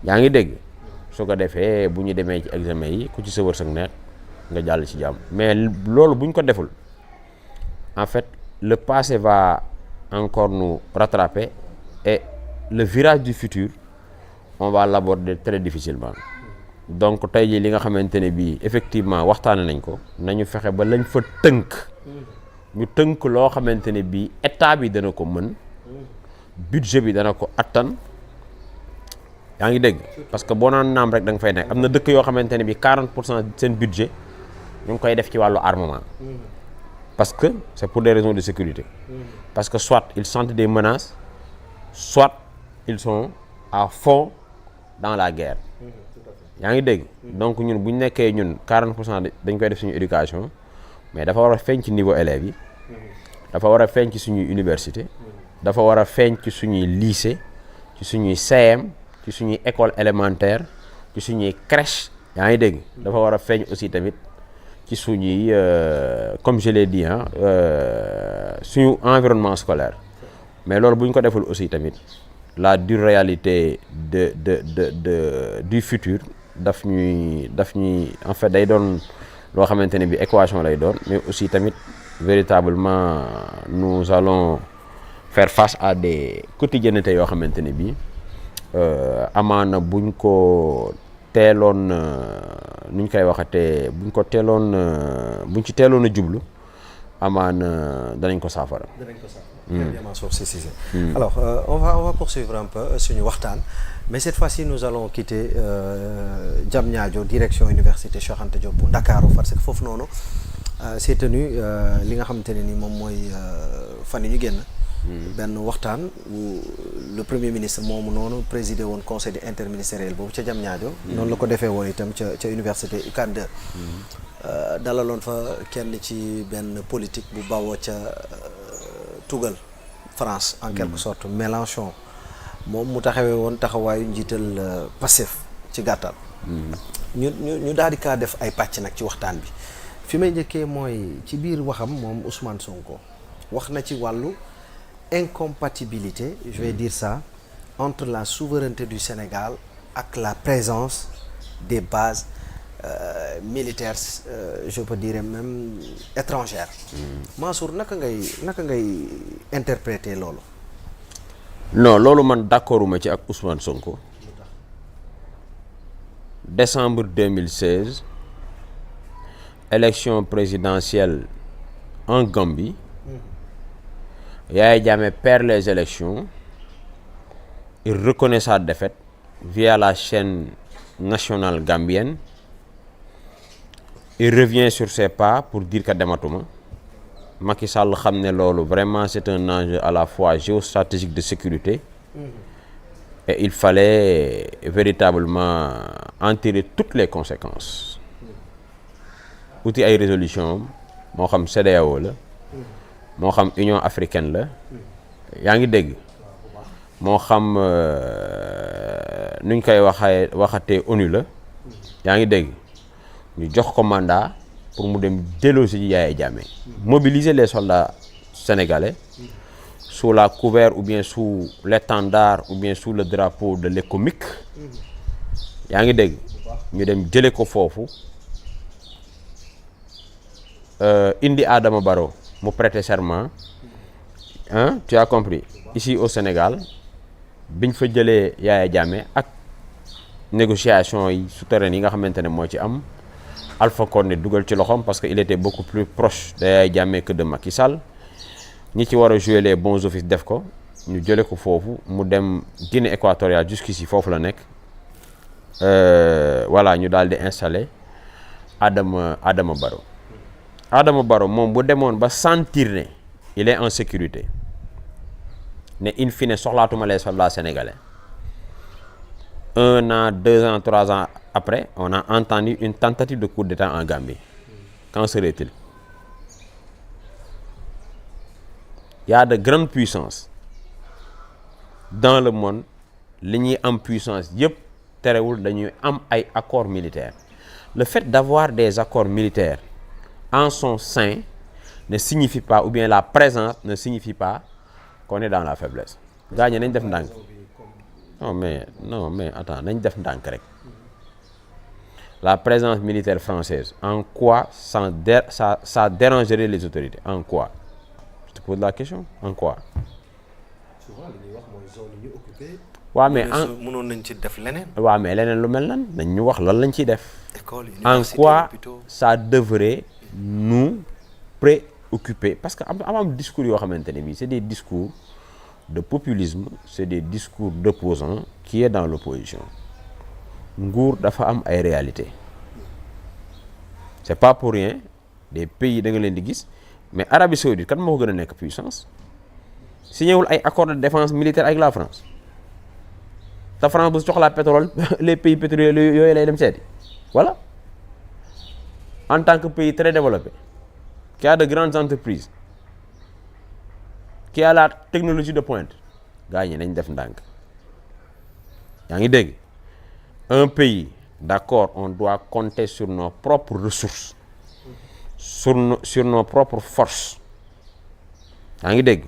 yaa ngi dégg su ko defee bu ñu demee ci examen yi ku ci sa wërsëg nekk nga jàll ci jàmm mais loolu bu ñu ko deful en fait le passé va encore nous rattraper et le virage du futur on va l'aborder très difficilement donc tey jii li nga xamante ne bii effectivement waxtaane nañ ko nañu fexe ba lañ fa tënk ñu tënk loo xamante ne bii état bi dana ko mën budget bi dana ko attan yaa ngi dégg parce que boo naan naam rek da nga fay nekk am na dëkk yoo xamante ne bii 40% seen budget ñu ngi koy def ci wàllu armement parce que c'est pour des raisons de sécurité parce que soit ils sentent des menaces soit ils sont à fond dans la guerre yaa ngi dégg donc ñun bu ñu nekkee ñun 40% dañ koy def suñu éducation mais dafa war a feeñ ci niveau élèves yi dafa war a feeñ ci suñuy université dafa war a feeñ ci suñuy lycée ci suñuy CM ci suñuy école élémentaire ci suñuy crèche yaa ngi dégg dafa war a feeñ aussi tamit ci suñuy comme je l'ai dit suñu environnement scolaire mais loolu bu ñu ko deful aussi tamit la dure réalité du futur daf ñuy en fait day doon loo xamante ne bi équation lay doon mais aussi tamit véritablement nous allons faire face à des quotidiennetés yoo xamante ne bi amaana buñ ko teeloon nuñ koy waxatee buñ ci teeloon a jublu amaana danañ ko saafara. Très bien, Mansour Sy Cissé. Alors on va poursuivre un peu suñu waxtaan mais cette fois-ci nous allons quitter Diamniadio direction université Cheikh Anta Diop bu Ndakaaru parce que foofu noonu c'est tenu li nga xamante ne ni moom mooy fan yi ñu génn. benn waxtaan wu le premier ministre moomu noonu présidé woon conseil interministériel boobu ca Diamniadio. noonu la ko defee woon itam ca université UCAD 2. dalaloon fa kenn ci benn politique bu bawoo ca Tugal France en quelque sorte Mélenchon moom mu taxawee woon taxawaayu njiital Pastef ci gàttal. ñu daal di kaa def ay pàcc nag ci waxtaan bi fi may njëkkee mooy ci biir waxam moom Ousmane Sonko wax na ci wàllu incompatibilité je vais dire ça entre la souveraineté du Sénégal ak la présence des bases militaires je peux dire même étrangères. Mansour naka ngay interpréter loolu. non loolu man d'accorduma ci ak Ousmane Sonko. décembre 2016 élection présidentielle en Gambie. Yaya Jammeh perd les élections, il reconnaît sa défaite via la chaîne nationale gambienne, il revient sur ses pas pour dire que dematuma. Macky Sall xam ne loolu vraiment c'est un enjeu à la fois géostratégique de sécurité et il fallait véritablement en tirer toutes les conséquences. Uti ay résolution moo xam CEDEAO la moo xam Union africaine la yaa ngi dégg moo xam nuñ koy waxatee ONU la yaa ngi dégg ñu jox ko mandat pour mu dem déloger ji Yaya Jammeh mobiliser les soldats sénégalais sous la couvert ou bien sous l'étendard ou bien sous le drapeau de l'ECOMIG yaa ngi dégg ñu dem jële ko foofu indi Adama Barrow mu prêter serment tu as compris ici au Sénégal biñ fa jëlee Yaya Jammeh ak négociation yi souterraines yi nga xamante ne moo ci am Alpha Condé dugal ci loxoom parce que il était beaucoup plus proche de Yaya Jammeh que de Macky Sall ñi ci war a jouer les bons offices def ko ñu jële ko foofu mu dem Guinée équatoriale jusqu'ici foofu la nekk voilà ñu daal di installer Adama Barrow moom bu demoon ba sentir ne il est en sécurité ne in fine soxlaatuma les soldats sénégalais 1 an 2 ans 3 ans après on a entendu une tentative de coup d'état en Gambie. Qu'en serait-il? Il y a de grandes puissances dans le monde li ñuy am puissance yëpp terewul dañuy am ay accords militaires. Le fait d'avoir des accords militaires en son sein ne signifie pas, ou bien la présence ne signifie pas qu'on est dans la faiblesse. Gaañ nañ def ndànk non mais attends nañ def ndànk rek la présence militaire française en quoi ça dérangerait les autorités en quoi je te pose la question en quoi. souvent li ñuy wax mooy zone yi ñu occupé. waaw mais mënoon nañ ci def leneen. waaw mais leneen lu mel nan nañ ñu wax lan lañ ciy def. école en quoi ça devrait nous préoccuper parce que am discours yoo xamante ne bii c'est des discours de populisme c'est des discours d'opposants qui est dans l'opposition nguur dafa am ay réalités c'est pas pour rien des pays da nga leen di gis mais Arabie Saoudite kan moo ko gën a nekk puissance signé wul ay accord de défense militaire avec la France te France bu soxlaa pétrole les pays pétroliers yooyu lay dem seeti voilà en tant que pays très développé qui a de grandes entreprises qui a la technologie de pointe gars ñi nañ def ndànk yaa ngi dégg un pays d'accord on doit compter sur nos propres ressources sur nos propres forces yaa ngi dégg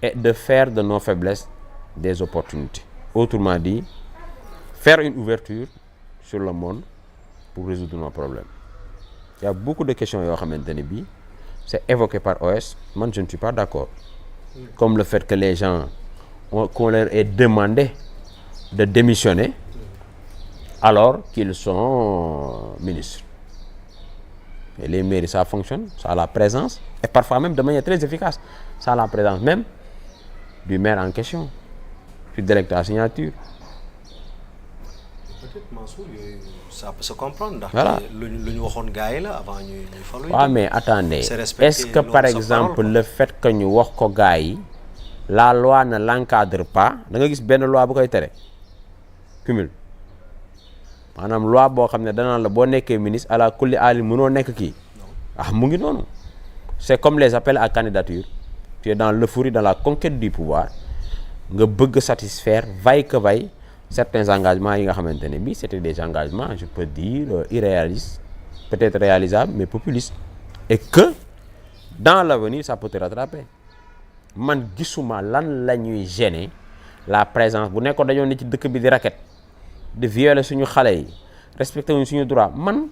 et de faire de nos faiblesses des opportunités autrement dit faire une ouverture sur le monde pour résoudre nos problèmes il y a beaucoup de questions yoo xamante ne bii c'est évoqué par OS man je ne suis pas d'accord comme le fait que les gens qu'on leur ait demandé de démissionner alors qu'ils sont ministres et les mairies ça fonctionne ça a la présence et parfois même de manière très efficace ça a la présence même du maire en question puis direct à signature. Peut-être Mansour yooyu ça peut se comprendre ndax voilà lu ñu waxoon gars yi la avant ñuy falu. waaw mais attendez est-ce que par exemple le fait que ñu wax ko gars yi la loi ne l'encadre pas da nga gis benn loi bu koy tere cumul maanaam loi boo xam ne danaan la boo nekkee ministre à la kulli aali mënoo nekk kii mu ngi noonu c'est comme les appels à candidature tu es dans l'euphorie dans la conquête du pouvoir nga bëgg satisfaire vaille que vaille certains engagements yi nga xamante ne bii c'était des engagements je peux dire irréalistes peut-être réalisables mais populistes et que dans l'avenir ça peut te rattraper man gisuma lan la ñuy gêner la présence bu nekkoon dañoo ne ci dëkk bi di racket de violer suñu xale yi respecter wuñ suñu droit man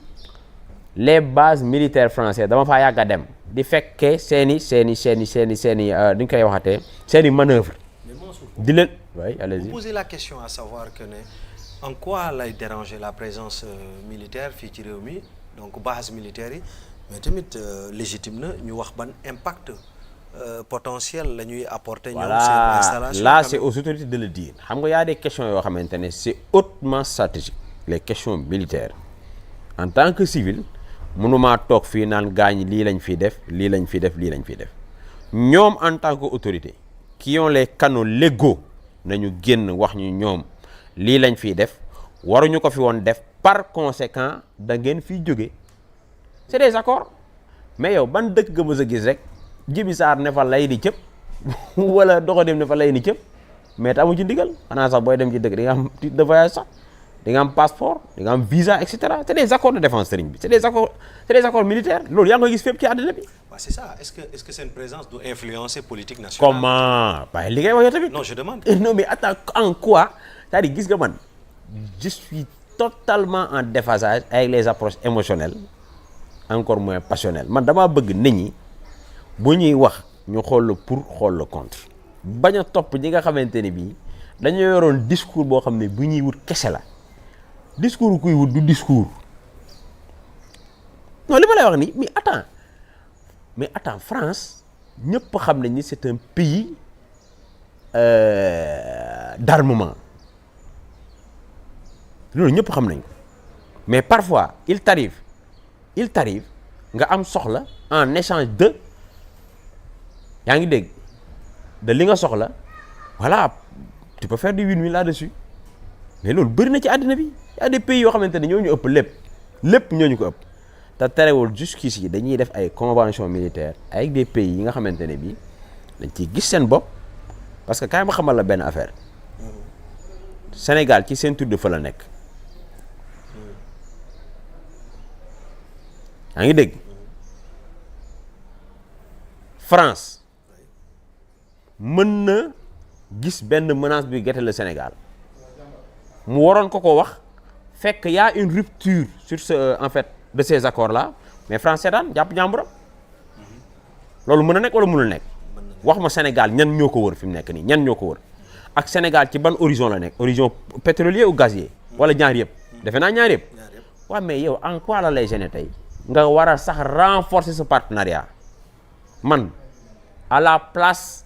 les bases militaires françaises dama faa yàgg a dem di fekkee seeni duñ koy waxatee seeni manœuvre di leen oui allez-y. Vous posez la question à savoir que ne en quoi lay déranger la présence militaire fii ci réew mi donc base militaire yi mais tamit légitime na ñu wax ban impact potentiel la ñuy apporter. ñoom seen installation là c'est aux autorités de le dire xam nga y a des questions yoo xamante ne c'est hautement stratégique les questions militaires en tant que civil mënumaa toog fii naan gaañ lii lañ fiy def lii lañ fiy def lii lañ fiy def ñoom en tant que autorité qui ont les canaux légaux nañu génn wax ñu ñoom lii lañ fiy def waruñu ko fi woon def par conséquent da ngeen fiy jóge c'est des accords mais yow ban dëkk nga mës a gis rek Jibi Sarr ne fa lay di cëpp wala doxadim ne fa lay di cëpp mais amu ci ndigal xanaa sax booy dem ci dëkk di nga am titre de voyage sax di nga am passeport di nga am visa et cetera c'est des accords de défense sëriñ bi c'est des accords militaires loolu yaa ngi koy gis fépp ci àddina bi. waaw c'est ça est-ce que seen présence doit influencer politique nationale. comment waaye li ngay wax yow tamit. non je demande. non mais attends en quoi c'est-à-dire gis nga man je suis totalement en déphasage avec les approches émotionnelles encore moins passionnelles man damaa bëgg nit ñi bu ñuy wax ñu xool le pour xool le contre bañ a topp ñi nga xamante ne bii dañoo yoroon discours boo xam ne bu ñuy wut kese la discours kuy wut du discours non li ma lay wax nii mais attends France ñëpp xam nañ ni c'est un pays d'armement loolu ñëpp xam nañ ko mais parfois il t'arrive nga am soxla en échange de yaa ngi dégg de li nga soxla voilà tu peux faire du win-win là-dessus mais loolu bëri na ci àddina bi y a des pays yoo xamante ne ñoo ñu ëpp lépp ñoo ñu ko ëpp te terewul jusqu'ici dañuy def ay conventions militaires avec des pays yi nga xamante ne bii dañ ciy gis seen bopp parce que kaay ma xamal la benn affaire Sénégal ci ceinture de feu la nekk yaa ngi dégg France mën na gis benn menace bi guette le Sénégal mu waroon ko wax fekk y a une rupture sur ce en fait de ces accords là mais France seetaan jàpp njàmburam loolu mën a nekk wala mënul nekk wax ma Sénégal ñan ñoo ko wër fi mu nekk nii ñan ñoo ko wër ak Sénégal ci ban horizon la nekk horizon pétrolier ou gazier wala ñaar yëpp defe naa ñaar yëpp waaw mais yow en quoi la lay gêner tey nga war a sax renforcer ce partenariat man à la place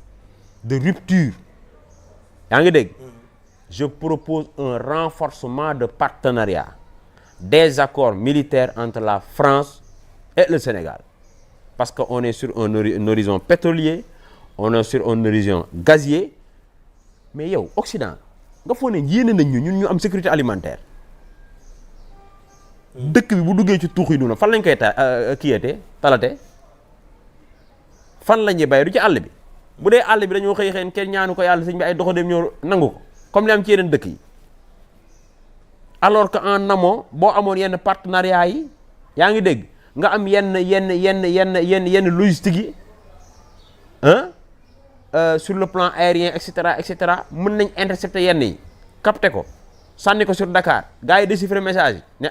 de rupture yaa ngi dégg je propose un renforcement de partenariat des accords militaires entre la France et le Sénégal parce que on est sur un horizon pétrolier on est sur un horizon gazier mais yow Occident nga foog ne yéene nañ ñun ñu am sécurité alimentaire dëkk bi bu duggee ci tuux yi duna fan lañ koy talate fan la ñuy bay du ci àll bi bu dee àll bi dañoo xëy xeen kenn ñaanu ko yàlla sëñ bi ay doxadeem ñoo nangu ko comme li am ci yeneen dëkk yi alors que en amont boo amoon yenn partenariat yi yaa ngi dégg nga am yenn logistique yi sur le plan aérien et cetera mën nañ intercepter yenn yi capter ko sànni ko sur Dakar gars yi déchiffrer message yi ne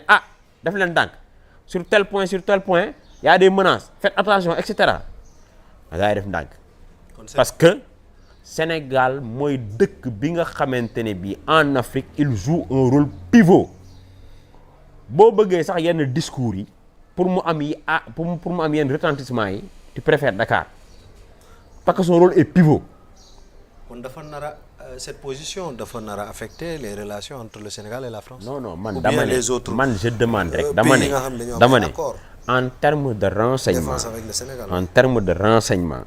def leen dànk sur tel point y a des menaces faites attention et cetera gars yi def ndànk parce que Sénégal mooy dëkk bi nga xamante ne bii en Afrique il joue un rôle pivot boo bëggee sax yenn discours yi pour mu am yi pour mu am yenn retentissement yi tu préfères Dakar parce que son rôle est pivot. kon dafa nar a cette position dafa nar a affecter les relations entre le Sénégal et la France. non man dama ne man je demande rek dama ne en termes de renseignement avec le Sénégal. en termes de renseignement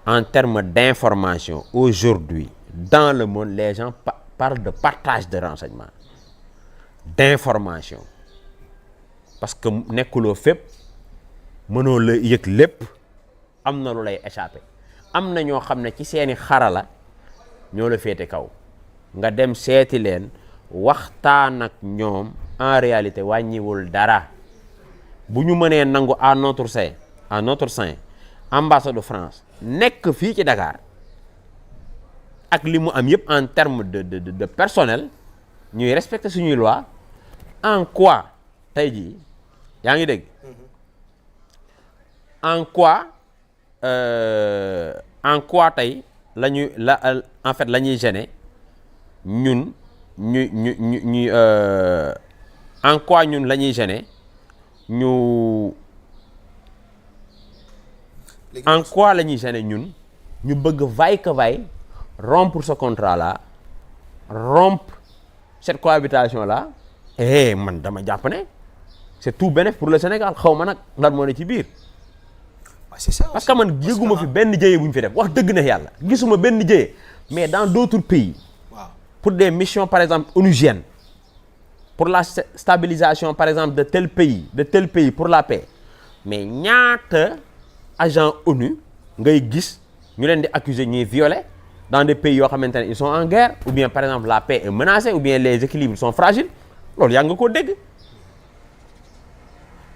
en termes d'information aujourd'hui dans le monde les gens parlent de partage de renseignements d'information parce que nekkuloo fépp mënoo la yëg lépp am na lu lay échappé am na ñoo xam ne ci seeni xarala ñoo la féete kaw nga dem seeti leen waxtaan ak ñoom en réalité wàññiwul dara bu ñu mënee nangu à notre sein ambassade de France nekk fii ci Dakar ak li mu am yëpp en terme de personnel ñuy respecter suñuy loi en quoi tey jii yaa ngi dégg en quoi tey en fait la ñuy gêner ñun ñu en quoi ñun la ñuy gêner en quoi la ñuy gêner ñun ñu bëgg vaille que vaille rompre ce contrat là rompre cette cohabitation là man dama jàpp ne c'est tout bénéf pour le Sénégal xaw ma nag lan moo ne ci biir parce que man yëguma fi benn jëye bu ñu fi def wax dëgg na yàlla gisuma benn jëye mais dans d'autres pays pour des missions par exemple onusiennes pour la stabilisation par exemple de tel pays pour la paix mais ñaata agent ONU ngay gis ñu leen di accuser ñuy violer dans des pays yoo xamante ne ils sont en guerre ou bien par exemple la paix est menacée ou bien les équilibres sont fragiles loolu yaa nga koo dégg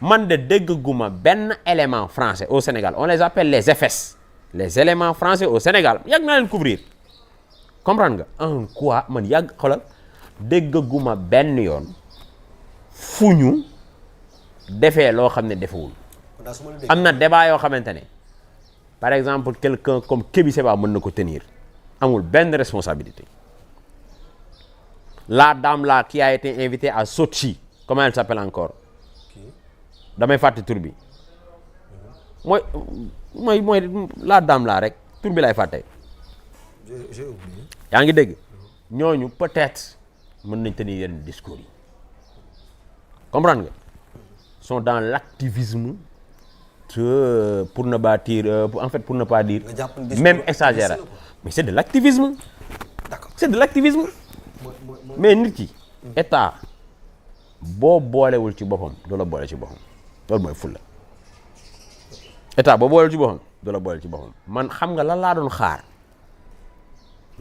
man de dégguma benn élément français au Sénégal on les appelle les FS les éléments français au Sénégal yàgg naa leen couvrir comprendre nga en quoi man yàgg xoolal dégguma benn yoon fu ñu defee loo xam ne defewul am na débat yoo xamante ne par exemple quelqu'un comme Kébi Séba mën na ko tenir amul benn responsabilité la dame là qui a été invitée à Sochi comment elle s'appelle encore damay fàtte tur bi mooy la dame là rek tur bi lay fàtte yaa ngi dégg ñooñu peut-être mën nañ tenir yenn discours yi comprendre nga sont dans l'activisme pour ne pas dire pour ne pas dire même exagéré mais c'est de l'activisme c'est de l'activisme mais nit ki état boo boolewul ci boppam doo la boole ci boppam loolu mooy fulla état boo boolewul ci boppam doo la boole ci boppam man xam nga lan laa doon xaar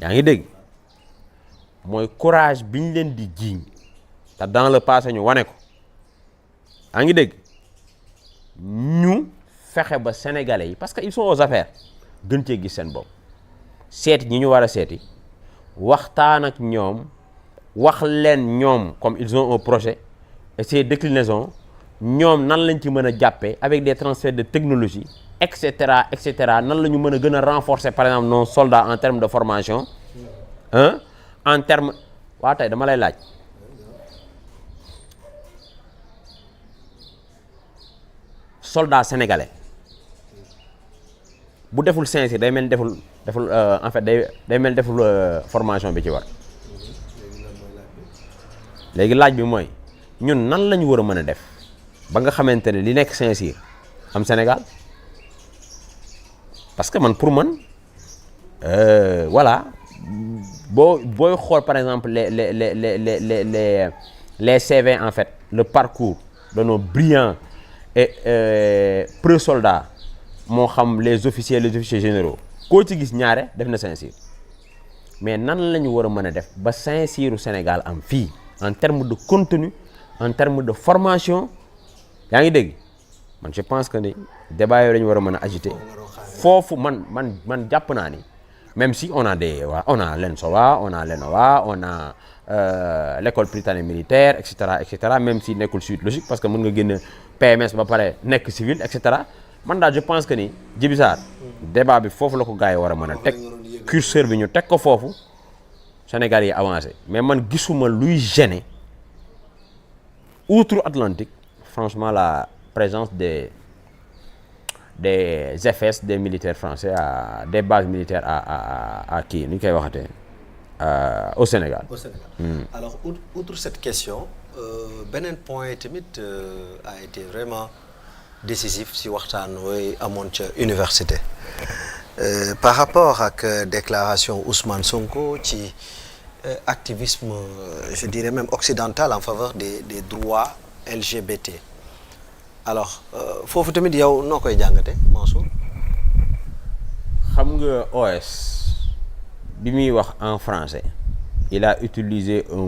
yaa ngi dégg mooy courage bi ñu leen di jiiñ te dans le passé ñu wane ko yaa ngi dégg ñu fexe ba sénégalais yi parce que ils sont aux affaires gën cee gis seen bopp seeti ñi ñu war a seeti waxtaan ak ñoom wax leen ñoom comme ils ont un projet et ces déclinaisons ñoom nan lañ ci mën a jàppee avec des transferts de technologie et cetera nan la ñu mën a gën a renforcer par exemple nos soldats en termes de formation en termes waa tey dama lay laaj soldat sénégalais bu deful Saint-Cyr day mel ni deful en fait day mel ni deful formation bi ci war léegi laaj bi mooy ñun nan la ñu war a mën a def ba nga xamante ne li nekk Saint-Cyr am Sénégal parce que man pour man voilà booy xool par exemple les CV en fait le parcours de nos brillants et preux soldats moo xam les officiers généraux koo ci gis ñaare def na Saint-Cyr mais nan la ñu war a mën a def ba Saint-Cyru Sénégal am fii en termes de contenu en termes de formation yaa ngi dégg man je pense que ni débat yooyu la ñu war a mën a agiter foofu man jàpp naa ni même si on a on a l'ENSOA on a l'ENOA on a l'école prytanée militaire et cetera même si nekkul suite logique parce que mën nga génn PMS ba pare nekk civil et cetera man daal je pense que ni Djiby Sarr débat bi foofu la ko gars yi war a mën a teg curseur bi ñu teg ko foofu Sénégal yi avancé mais man gisuma luy gêner outre-Atlantique franchement la présence des FS des militaires français des bases militaires à kii nu ñu koy waxatee au Sénégal. Au Sénégal. Alors outre cette question beneen point tamit a été vraiment décisif si waxtaan wooy amoon ca université par rapport ak déclaration Ousmane Sonko ci activisme je dirais même occidental en faveur des droits LGBT. alors foofu tamit yow noo koy jàngate Mansour. xam nga OS bi muy wax en français il a utilisé un